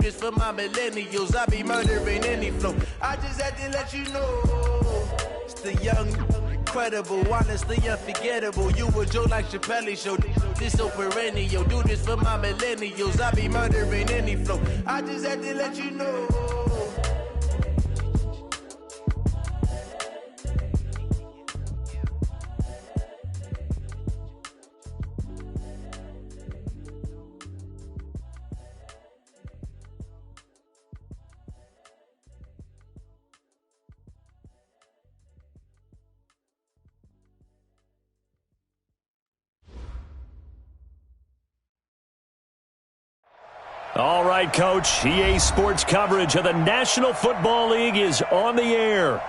this for my millennials. I be murdering any flow. I just had to let you know. It's the young, incredible, honestly unforgettable. You a joke like Chappelle Show. This so perennial. Do this for my millennials. I be murdering any flow. I just had to let you know. All right, Coach. EA Sports coverage of the National Football League is on the air.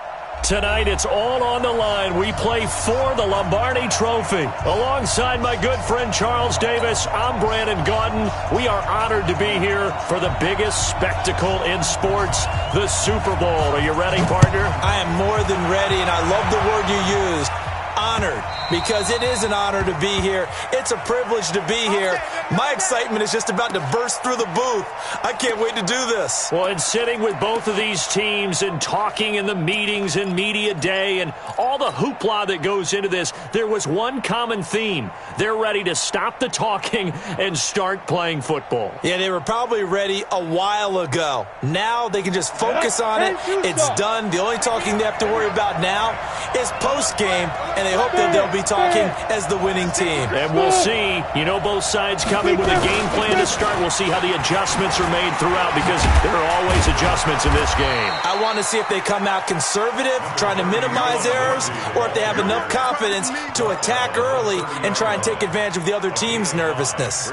Tonight, it's all on the line. We play for the Lombardi Trophy. Alongside my good friend Charles Davis, I'm Brandon Gaudin. We are honored to be here for the biggest spectacle in sports, the Super Bowl. Are you ready, partner? I am more than ready, and I love the word you used. Honored, because it is an honor to be here. It's a privilege to be here. My excitement is just about to burst through the booth. I can't wait to do this. Well, and sitting with both of these teams and talking in the meetings and media day and all the hoopla that goes into this, there was one common theme. They're ready to stop the talking and start playing football. Yeah, they were probably ready a while ago. Now they can just focus on it. It's done. The only talking they have to worry about now is post-game, and they hope that they'll be talking as the winning team. And we'll see. You know, both sides coming with a game plan to start. We'll see how the adjustments are made throughout, because there are always adjustments in this game. I want to see if they come out conservative, trying to minimize errors, or if they have enough confidence to attack early and try and take advantage of the other team's nervousness.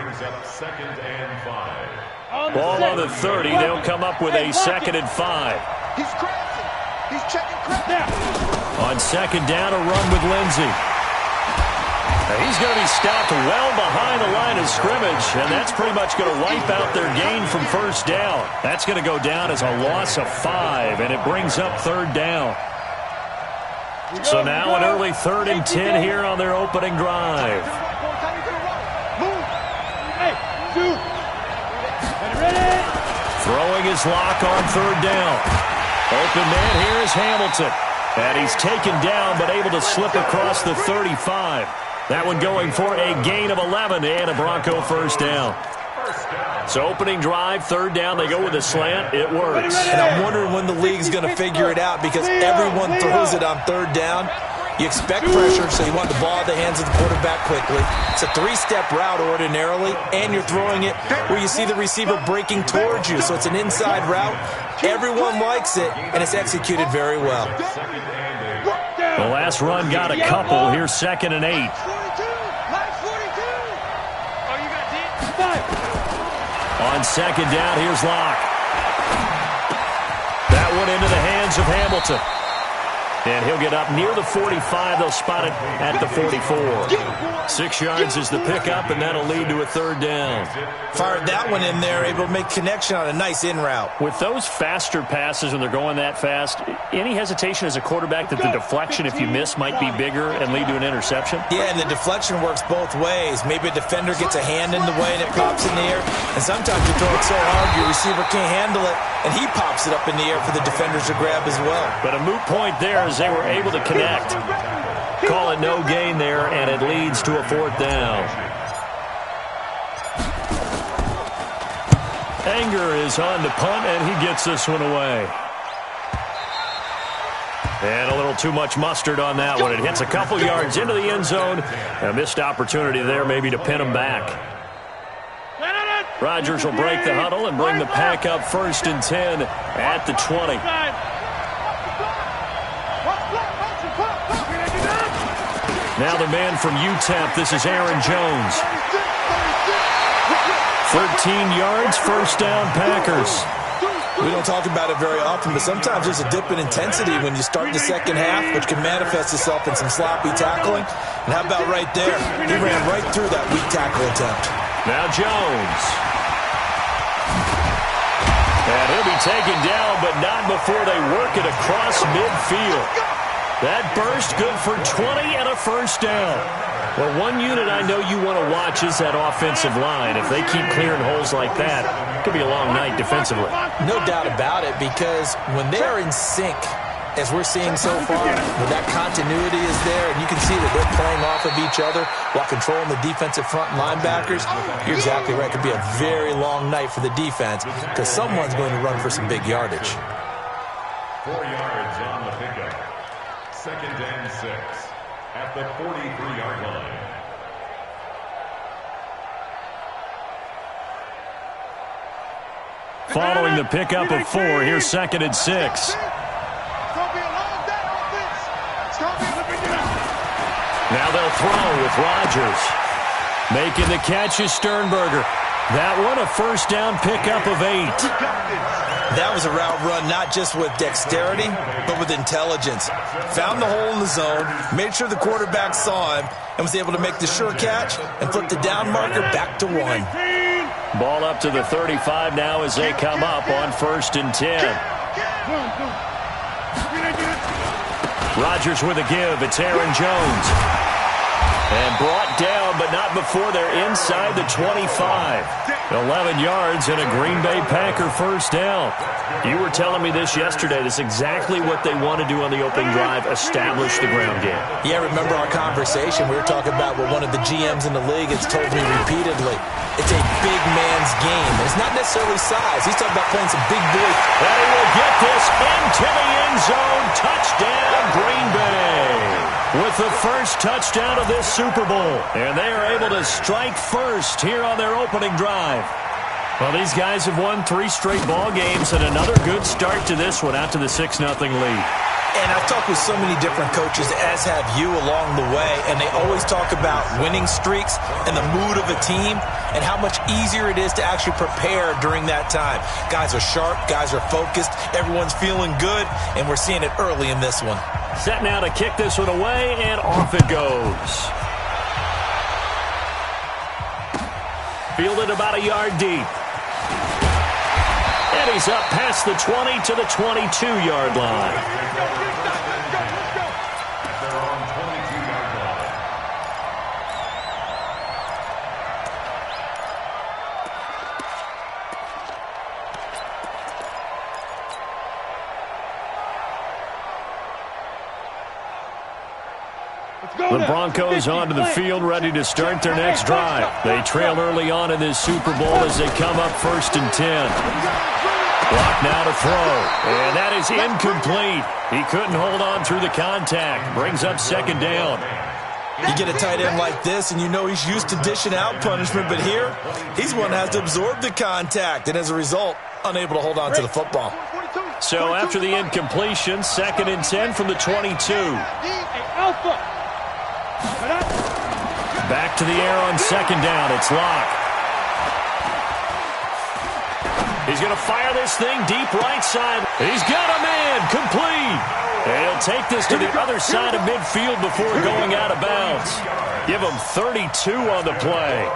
Ball on the 30. They'll come up with a 2nd and 5. He's crashing. He's checking crash. On 2nd down, a run with Lindsey. Now he's going to be stopped well behind the line of scrimmage, and that's pretty much going to wipe out their gain from 1st down. That's going to go down as a loss of 5, and it brings up 3rd down. So now an early 3rd and 10 here on their opening drive. Throwing his lock on 3rd down. Open man here is Hamilton. And he's taken down, but able to slip across the 35. That one going for a gain of 11 and a Bronco 1st down. So opening drive, 3rd down, they go with a slant. It works. And I'm wondering when the league's going to figure it out, because everyone throws it on 3rd down. You expect pressure, so you want the ball in the hands of the quarterback quickly. It's a 3-step route ordinarily, and you're throwing it where you see the receiver breaking towards you. So it's an inside route. Everyone likes it, and it's executed very well. The last run got a couple. Here's 2nd and 8. On 2nd down, here's Locke. That one into the hands of Hamilton. And he'll get up near the 45. They'll spot it at the 44. 6 yards is the pickup, and that'll lead to a 3rd down. Fired that one in there, able to make connection on a nice in route. With those faster passes, when they're going that fast, any hesitation as a quarterback that the deflection, if you miss, might be bigger and lead to an interception? Yeah, and the deflection works both ways. Maybe a defender gets a hand in the way and it pops in the air. And sometimes you throw it so hard your receiver can't handle it, and he pops it up in the air for the defenders to grab as well. But a moot point there as they were able to connect. Call it no gain there, and it leads to a 4th down. Anger is on to punt, and he gets this one away. And a little too much mustard on that one. It hits a couple yards into the end zone. A missed opportunity there maybe to pin him back. Rodgers will break the huddle and bring the pack up 1st and 10 at the 20. Now the man from UTEP, this is Aaron Jones. 13 yards, 1st down, Packers. We don't talk about it very often, but sometimes there's a dip in intensity when you start the second half, which can manifest itself in some sloppy tackling. And how about right there? He ran right through that weak tackle attempt. Now Jones. And he'll be taken down, but not before they work it across midfield. That burst good for 20 and a 1st down. Well, one unit I know you want to watch is that offensive line. If they keep clearing holes like that, it could be a long night defensively. No doubt about it, because when they're in sync, as we're seeing so far, when that continuity is there and you can see that they're playing off of each other while controlling the defensive front linebackers, you're exactly right. It could be a very long night for the defense because someone's going to run for some big yardage. 4 yards on the pickup. 2nd and 6 at the 43-yard line. Following the pickup of 4, here's 2nd and 6. Now they'll throw with Rodgers. Making the catch is Sternberger. That one a first down pickup of 8. That was a route run not just with dexterity, but with intelligence. Found the hole in the zone, made sure the quarterback saw him, and was able to make the sure catch and flip the down marker back to 1. Ball up to the 35 now as they come up on 1st and 10. Rodgers with a give. It's Aaron Jones. And brought down, but not before they're inside the 25. 11 yards and a Green Bay Packer first down. You were telling me this yesterday. This is exactly what they want to do on the opening drive, establish the ground game. Yeah, remember our conversation. We were talking about what one of the GMs in the league has told me repeatedly. It's a big man's game. It's not necessarily size. He's talking about playing some big boy. And he will get this into the end zone. Touchdown, Green Bay. With the first touchdown of this Super Bowl. And they are able to strike first here on their opening drive. Well, these guys have won 3 straight ball games and another good start to this one out to the 6-0 lead. And I've talked with so many different coaches, as have you, along the way, and they always talk about winning streaks and the mood of a team and how much easier it is to actually prepare during that time. Guys are sharp, guys are focused, everyone's feeling good, and we're seeing it early in this one. Set now to kick this one away, and off it goes. Fielded about a yard deep. And he's up past the 20 to the 22-yard line. The Broncos onto the field, ready to start their next drive. They trail early on in this Super Bowl as they come up 1st and 10. Clock now to throw, and that is incomplete. He couldn't hold on through the contact. Brings up 2nd down. You get a tight end like this, and you know he's used to dishing out punishment, but here, he's one that has to absorb the contact, and as a result, unable to hold on to the football. So after the incompletion, 2nd and 10 from the 22. Back to the air on 2nd down. It's Locke. He's going to fire this thing deep right side. He's got a man. Complete. And he'll take this to the other side of midfield before going out of bounds. Give him 32 on the play.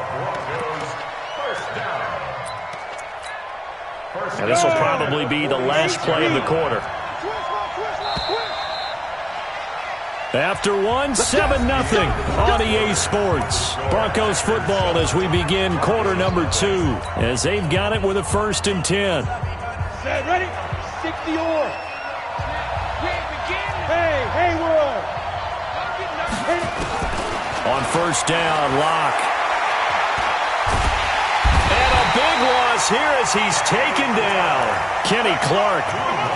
And this will probably be the last play of the quarter. After 7-0 on EA Sports. Broncos football as we begin quarter number 2. As they've got it with a 1st and 10. Set, ready? 60 or. Hey, Hayward. On 1st down, Locke. And a big loss here as he's taken down. Kenny Clark.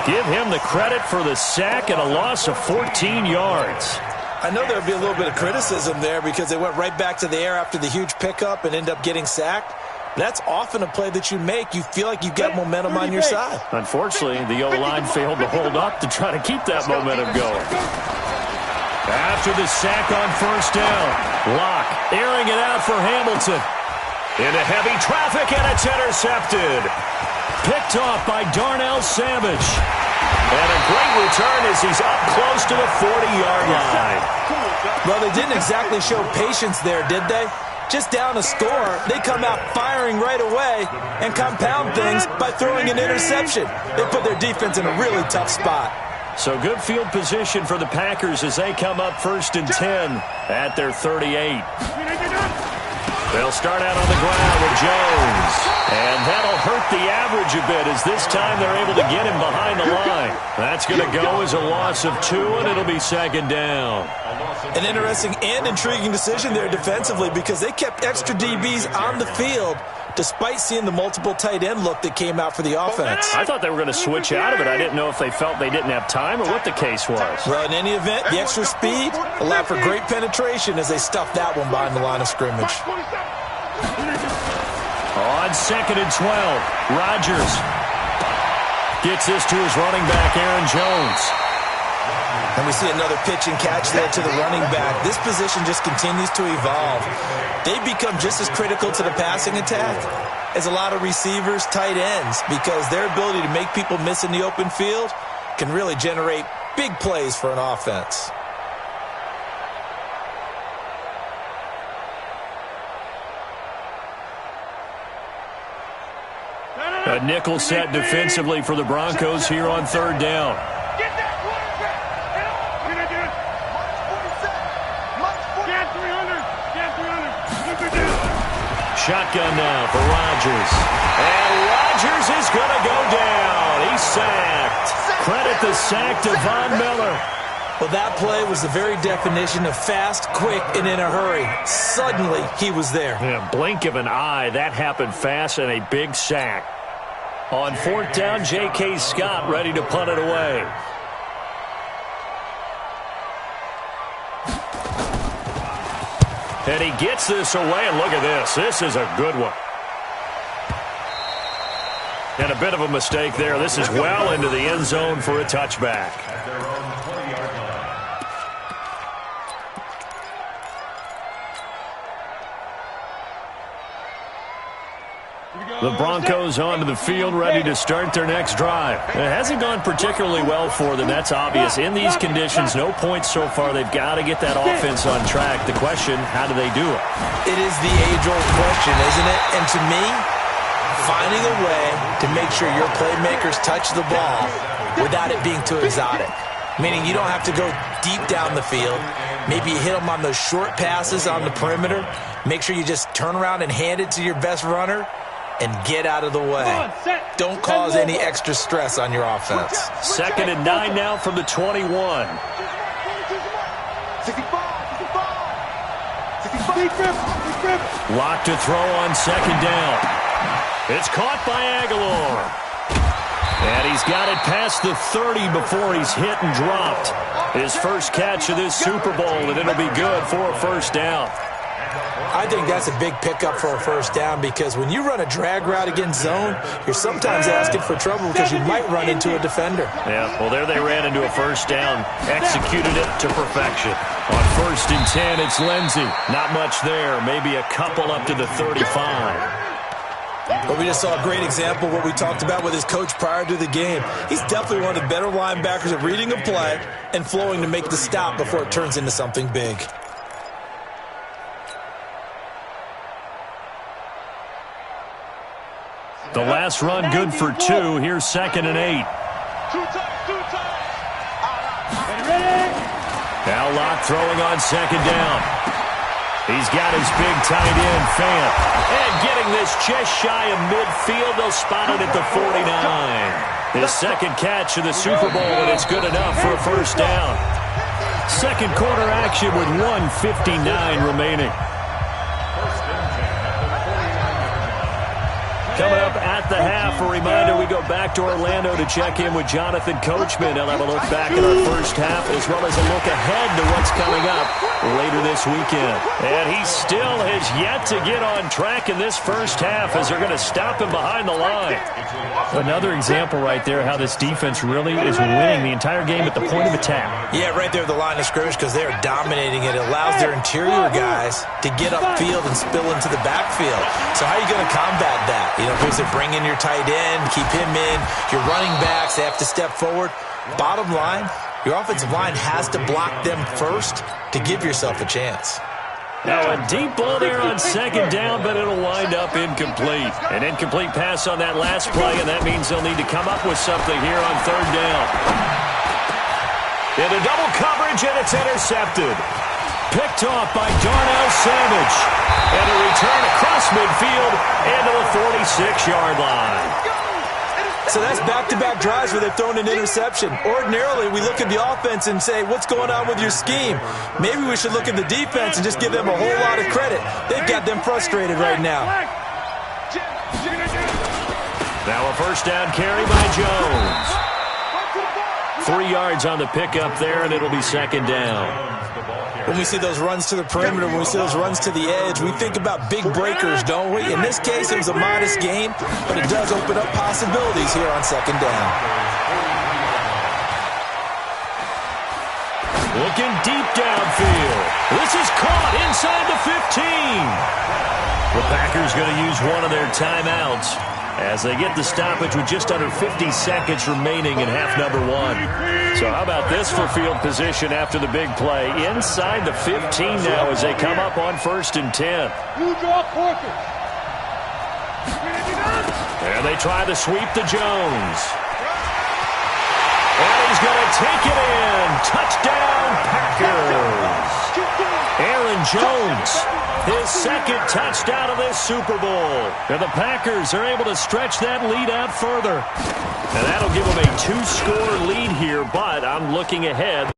Give him the credit for the sack and a loss of 14 yards. I know there'll be a little bit of criticism there because they went right back to the air after the huge pickup and end up getting sacked. That's often a play that you make. You feel like you've got momentum on your side. Unfortunately, the O-line failed to hold up to try to keep that momentum going. After the sack on 1st down, Locke airing it out for Hamilton. Into heavy traffic, and it's intercepted. Picked off by Darnell Savage. And a great return as he's up close to the 40-yard line. Well, they didn't exactly show patience there, did they? Just down a score, they come out firing right away and compound things by throwing an interception. They put their defense in a really tough spot. So good field position for the Packers as they come up 1st and 10. at their 38. They'll start out on the ground with Jones. And that'll hurt the average a bit as this time they're able to get him behind the line. That's going to go as a loss of 2, and it'll be second down. An interesting and intriguing decision there defensively because they kept extra DBs on the field despite seeing the multiple tight end look that came out for the offense. I thought they were going to switch out of it. I didn't know if they felt they didn't have time or what the case was. Well, in any event, the extra speed allowed for great penetration as they stuffed that one behind the line of scrimmage. On 2nd and 12, Rodgers gets this to his running back, Aaron Jones. And we see another pitch and catch there to the running back. This position just continues to evolve. They become just as critical to the passing attack as a lot of receivers, tight ends, because their ability to make people miss in the open field can really generate big plays for an offense. A nickel set defensively for the Broncos here on 3rd down. Shotgun now for Rodgers. And Rodgers is going to go down. He's sacked. Credit the sack to Von Miller. Well, that play was the very definition of fast, quick, and in a hurry. Suddenly, he was there. Yeah, blink of an eye. That happened fast and a big sack. On 4th down, J.K. Scott ready to punt it away. And he gets this away, and look at this. This is a good one. And a bit of a mistake there. This is well into the end zone for a touchback. The Broncos onto the field, ready to start their next drive. It hasn't gone particularly well for them, that's obvious. In these conditions, no points so far. They've got to get that offense on track. The question, how do they do it? It is the age-old question, isn't it? And to me, finding a way to make sure your playmakers touch the ball without it being too exotic. Meaning you don't have to go deep down the field. Maybe you hit them on those short passes on the perimeter. Make sure you just turn around and hand it to your best runner and get out of the way. Don't cause any extra stress on your offense. 2nd and 9 now from the 21. Lock to throw on 2nd down. It's caught by Aguilar. And he's got it past the 30 before he's hit and dropped. His first catch of this Super Bowl, and it'll be good for a 1st down. I think that's a big pickup for a 1st down because when you run a drag route against zone, you're sometimes asking for trouble because you might run into a defender. Yeah, well, there they ran into a 1st down, executed it to perfection. On 1st and 10, it's Lindsey. Not much there, maybe a couple up to the 35. But we just saw a great example of what we talked about with his coach prior to the game. He's definitely one of the better linebackers at reading a play and flowing to make the stop before it turns into something big. The last run good for 2. Here's 2nd and 8. Now Locke throwing on 2nd down. He's got his big tight end, Fant. And getting this just shy of midfield. They'll spot it at the 49. His 2nd catch of the Super Bowl, and it's good enough for a 1st down. 2nd quarter action with 1:59 remaining. Coming up at the half, a reminder, we go back to Orlando to check in with Jonathan Coachman. He'll have a look back at our first half as well as a look ahead to what's coming up later this weekend. And he still has yet to get on track in this first half as they're going to stop him behind the line. Another example right there how this defense really is winning the entire game at the point of attack. Yeah, right there at the line of scrimmage because they are dominating it. It allows their interior guys to get upfield and spill into the backfield. So how are you going to combat that? You know, because they bring in your tight end, keep him in. Your running backs, they have to step forward. Bottom line, your offensive line has to block them first to give yourself a chance. Now a deep ball there on 2nd down, but it'll wind up incomplete. An incomplete pass on that last play, and that means they'll need to come up with something here on 3rd down. Into double coverage, and it's intercepted. Picked off by Darnell Savage. And a return across midfield into the 46-yard line. So that's back-to-back drives where they've thrown an interception. Ordinarily, we look at the offense and say, what's going on with your scheme? Maybe we should look at the defense and just give them a whole lot of credit. They've got them frustrated right now. Now a first down carry by Jones. 3 yards on the pickup there, and it'll be second down. When we see those runs to the perimeter, when we see those runs to the edge, we think about big breakers, don't we? In this case, it was a modest game, but it does open up possibilities here on second down. Looking deep downfield. This is caught inside the 15. The Packers going to use one of their timeouts as they get the stoppage with just under 50 seconds remaining in half number 1. So how about this for field position after the big play? Inside the 15 now as they come up on 1st and 10. And they try to sweep to Jones. And he's going to take it in. Touchdown, Packers. Aaron Jones, his second touchdown of this Super Bowl. And the Packers are able to stretch that lead out further. And that'll give them a 2-score lead here, but I'm looking ahead.